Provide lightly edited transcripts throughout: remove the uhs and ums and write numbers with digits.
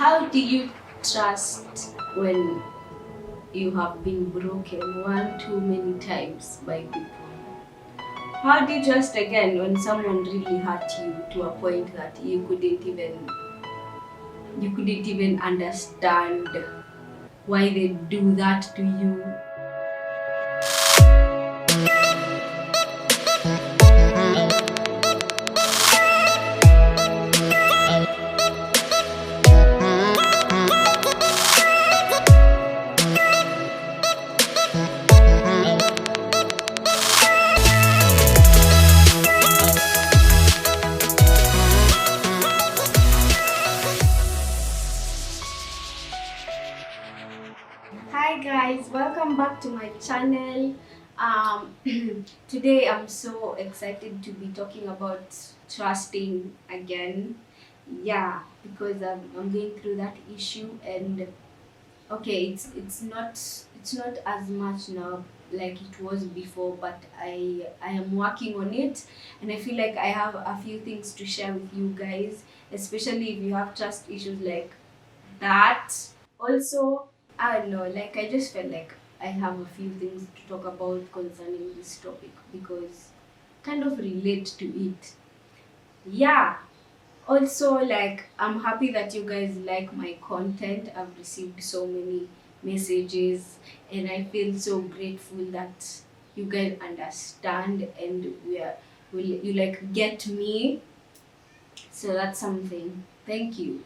How do you trust when you have been broken one too many times by people? How do you trust again when someone really hurt you to a point that you couldn't even understand why they do that to you? Hi guys, welcome back to my channel. Today I'm so excited to be talking about trusting again. Yeah, because I'm going through that issue, and okay, it's not as much now like it was before, but I am working on it, and I feel like I have a few things to share with you guys, especially if you have trust issues like that. Also, I don't know, like I just felt like I have a few things to talk about concerning this topic because kind of relate to it. Yeah. Also, like I'm happy that you guys like my content. I've received so many messages, and I feel so grateful that you guys understand and will you like get me. So that's something. Thank you.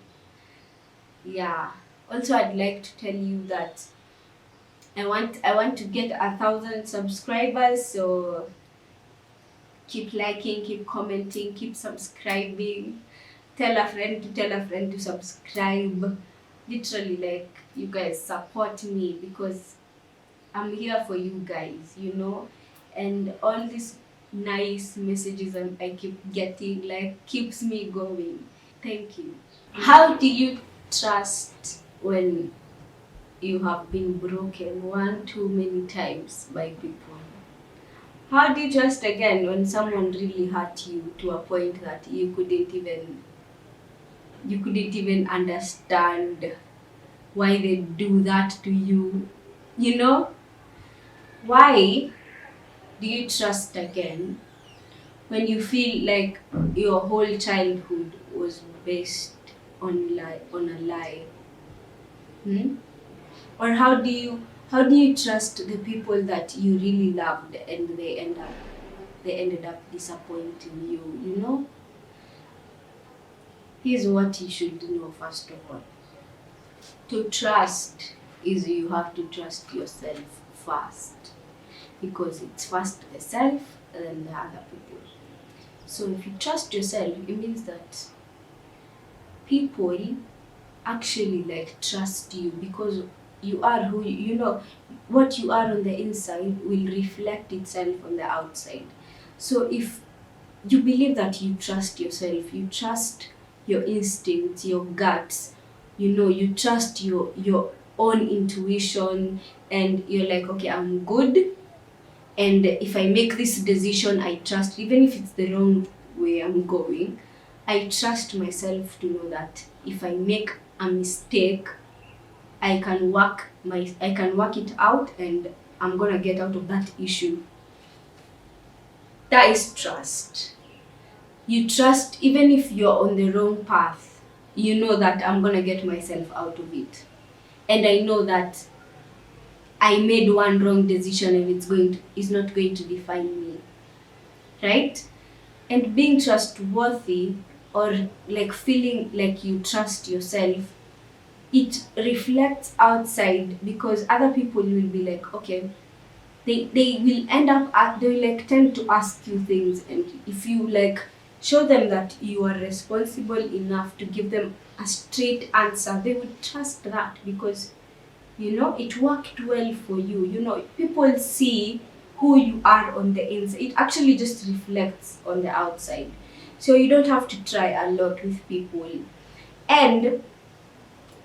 Yeah. Also, I'd like to tell you that I want to get 1,000 subscribers. So keep liking, keep commenting, keep subscribing. Tell a friend to tell a friend to subscribe. Literally, like you guys support me because I'm here for you guys, and all these nice messages I keep getting like keeps me going. Thank you. How do you trust when you have been broken one too many times by people? How do you trust again when someone really hurt you to a point that you couldn't even understand why they do that to you? You know? Why do you trust again when you feel like your whole childhood was based on a lie? Hmm? Or how do you trust the people that you really loved and they ended up disappointing you, you know? Here's what you should know first of all. To trust is you have to trust yourself first. Because it's first the self and then the other people. So if you trust yourself, it means that people actually like trust you because you are who you know what you are on the inside will reflect itself on the outside. So if you believe that you trust yourself, you trust your instincts, your guts, you trust your own intuition, and you're like, okay, I'm good, and if I make this decision, I trust, even if it's the wrong way I'm going, I trust myself to know that if I make a mistake, I can work it out, and I'm gonna get out of that issue. That is trust. You trust even if you're on the wrong path, you know that I'm gonna get myself out of it. And I know that I made one wrong decision and it's not going to define me. Right? And being trustworthy, or like feeling like you trust yourself, it reflects outside because other people will be like, okay, they will end up they will like tend to ask you things, and if you like show them that you are responsible enough to give them a straight answer, they would trust that because it worked well for you. People see who you are on the inside. It actually just reflects on the outside. So you don't have to try a lot with people. And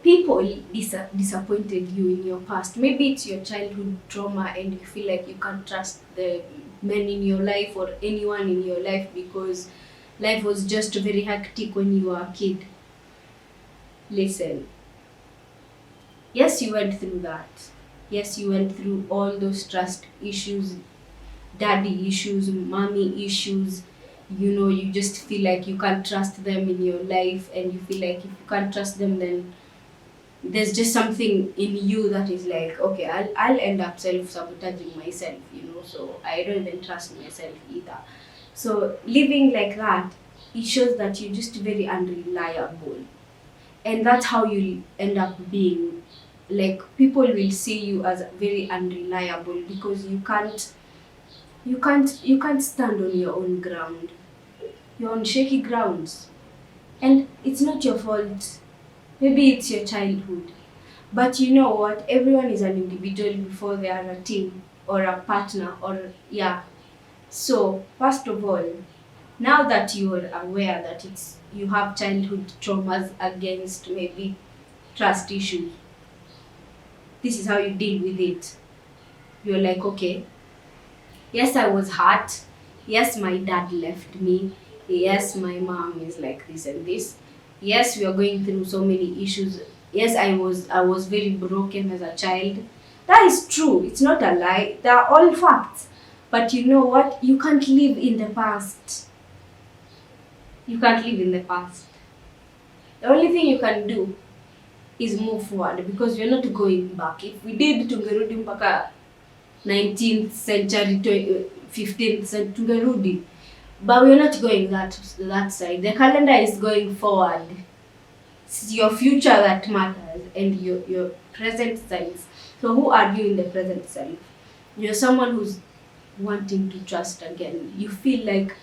people disappointed you in your past. Maybe it's your childhood trauma and you feel like you can't trust the men in your life or anyone in your life because life was just very hectic when you were a kid. Listen, Yes, you went through that. Yes, you went through all those trust issues, daddy issues, mommy issues. You just feel like you can't trust them in your life, and you feel like if you can't trust them, then there's just something in you that is like, okay, I'll end up self sabotaging myself, so I don't even trust myself either. So living like that, it shows that you're just very unreliable, and that's how you end up being. Like, people will see you as very unreliable because you can't stand on your own ground. You're on shaky grounds, and it's not your fault. Maybe it's your childhood. But you know what? Everyone is an individual before they are a team or a partner, or yeah. So first of all, now that you are aware that you have childhood traumas against maybe trust issues, this is how you deal with it. You're like, okay, yes, I was hurt. Yes, my dad left me. Yes, my mom is like this and this. Yes, we are going through so many issues. Yes, I was very broken as a child. That is true. It's not a lie. They are all facts. But you know what? You can't live in the past. You can't live in the past. The only thing you can do is move forward, because you're not going back. If we did, tungerudi mpaka 19th century, 15th century, tungerudi. But we're not going that side. The calendar is going forward. It's your future that matters, and your present self. So who are you in the present self? You're someone who's wanting to trust again. You feel like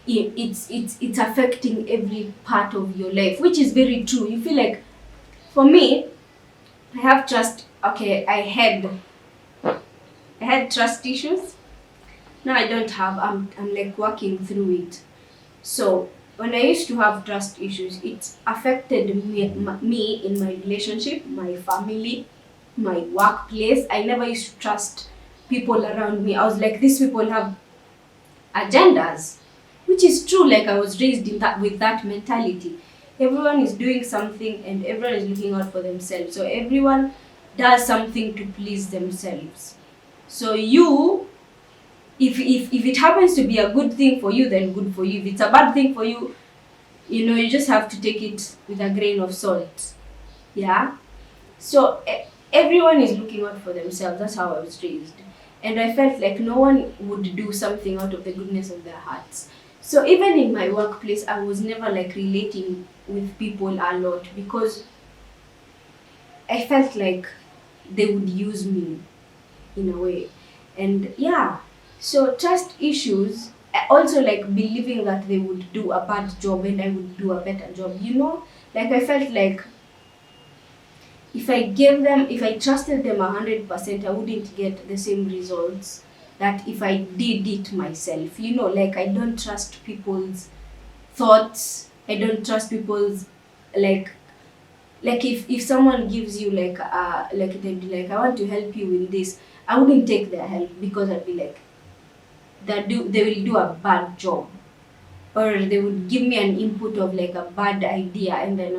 it's affecting every part of your life, which is very true. You feel like, for me, I have trust. Okay, I had trust issues. Now I don't have. I'm like working through it. So when I used to have trust issues, it affected me in my relationship, my family, my workplace. I never used to trust people around me. I was like, these people have agendas, which is true. Like, I was raised in that with that mentality. Everyone is doing something, and everyone is looking out for themselves. So everyone does something to please themselves. So if it happens to be a good thing for you, then good for you. If it's a bad thing for you, you just have to take it with a grain of salt. Yeah. So everyone is looking out for themselves. That's how I was raised. And I felt like no one would do something out of the goodness of their hearts. So even in my workplace, I was never like relating with people a lot, because I felt like they would use me in a way. And yeah, so trust issues, also like believing that they would do a bad job and I would do a better job. Like, I felt like if I trusted them 100%, I wouldn't get the same results that if I did it myself. Like, I don't trust people's thoughts. I don't trust people's, like if someone gives you like they'd be like, I want to help you in this, I wouldn't take their help, because I'd be like, they will do a bad job, or they would give me an input of like a bad idea, and then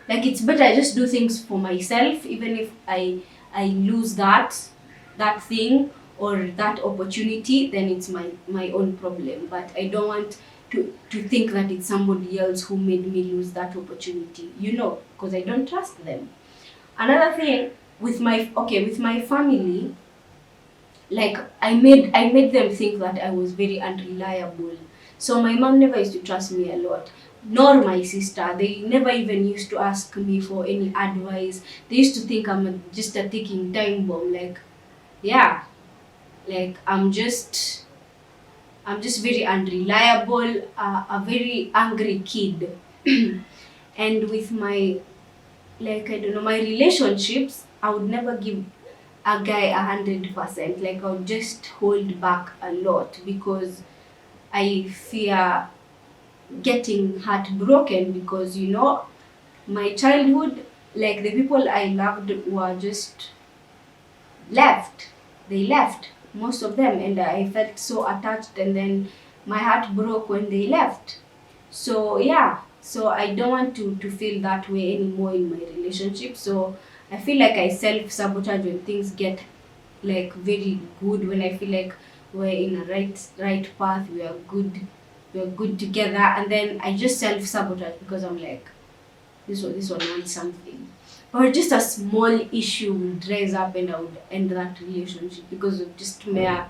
like, it's better I just do things for myself, even if I lose that thing or that opportunity, then it's my own problem. But I don't want to think that it's somebody else who made me lose that opportunity, because I don't trust them. Another thing, with my family, like, I made them think that I was very unreliable. So my mom never used to trust me a lot, nor my sister. They never even used to ask me for any advice. They used to think I'm just a ticking time bomb. Like, yeah, like, I'm just very unreliable, a very angry kid. And with my, like, I don't know, my relationships, I would never give a guy 100%. Like, I'll just hold back a lot, because I fear getting heartbroken, because my childhood, like, the people I loved were just left. They left, most of them, and I felt so attached, and then my heart broke when they left. So yeah, So I don't want to feel that way anymore in my relationship. So I feel like I self-sabotage when things get like very good, when I feel like we're in a right path, we're good together, and then I just self-sabotage because I'm like, this one wants something. Or just a small issue would rise up and I would end that relationship because of just mere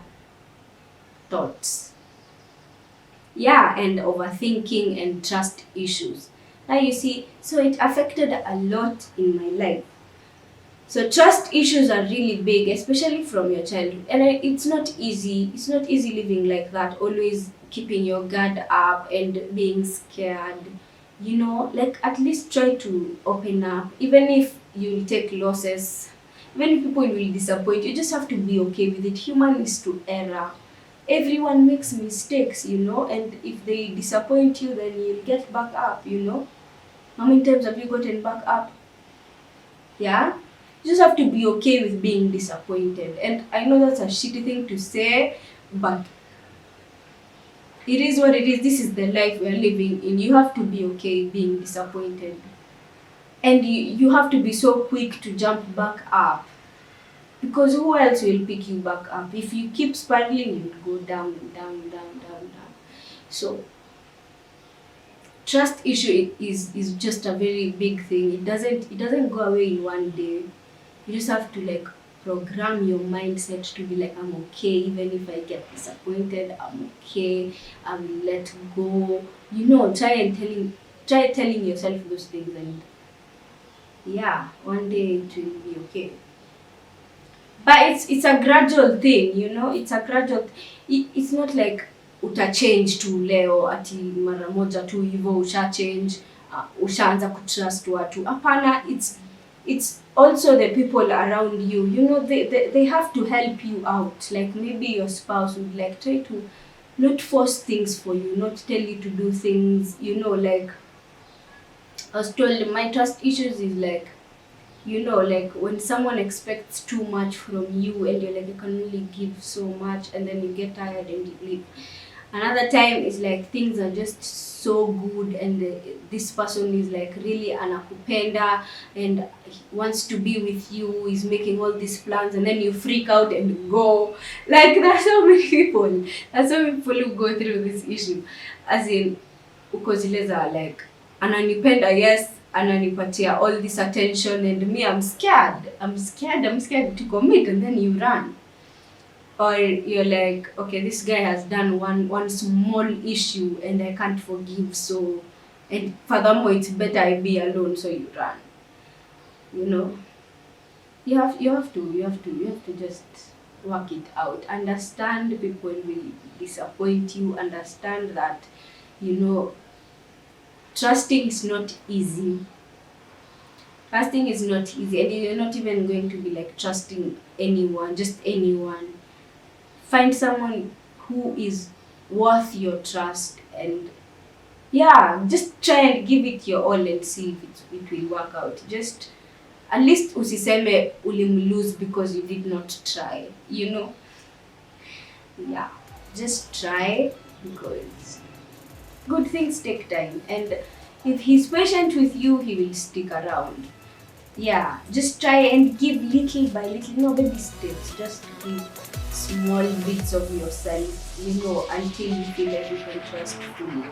thoughts. Yeah, and overthinking and trust issues. Now you see, so it affected a lot in my life. So trust issues are really big, especially from your childhood. And it's not easy. It's not easy living like that, always keeping your guard up and being scared. Like at least try to open up. Even if you take losses, even if people will disappoint, you just have to be okay with it. Human is to error. Everyone makes mistakes, and if they disappoint you, then you'll get back up. How many times have you gotten back up? Yeah? You just have to be okay with being disappointed. And I know that's a shitty thing to say, but it is what it is. This is the life we're living in. You have to be okay being disappointed. And you have to be so quick to jump back up. Because who else will pick you back up? If you keep spiraling, you'll go down, down, down, down, down. So trust issue is just a very big thing. It doesn't go away in one day. You just have to like program your mindset to be like, I'm okay, even if I get disappointed, I'm okay, I will let go. Try telling yourself those things, and yeah, one day it will be okay. But it's a gradual thing. It's a gradual. It's not like utachange tu leo ati mara moja tu hivyo usha ushaanza kutrust watu. Hapana, it's also the people around you. They have to help you out. Like maybe your spouse would like try to not force things for you, not tell you to do things. Like I was told, my trust issues is like, like when someone expects too much from you and you're like, you can only give so much, and then you get tired and you leave. Another time is like things are just so good, and this person is like really anakupenda and he wants to be with you, is making all these plans, and then you freak out and go. Like that's so many people who go through this issue. As in, uko zile za like ananipenda, yes, ananipatia all this attention, and me, I'm scared to commit, and then you run. Or you're like, okay, this guy has done one small issue and I can't forgive, so, and furthermore it's better I be alone, so you run. You know, you have to just work it out. Understand people will disappoint you. Understand that, you know, trusting is not easy. Trusting is not easy, and you're not even going to be like trusting anyone, just anyone. Find someone who is worth your trust, and yeah, just try and give it your all and see if it will work out. Just at least usiseme ulimlose because you did not try. Yeah, just try, because good things take time, and if he's patient with you, he will stick around. Yeah, just try and give little by little, no baby steps, just give small bits of yourself, until you feel like you can trust fully.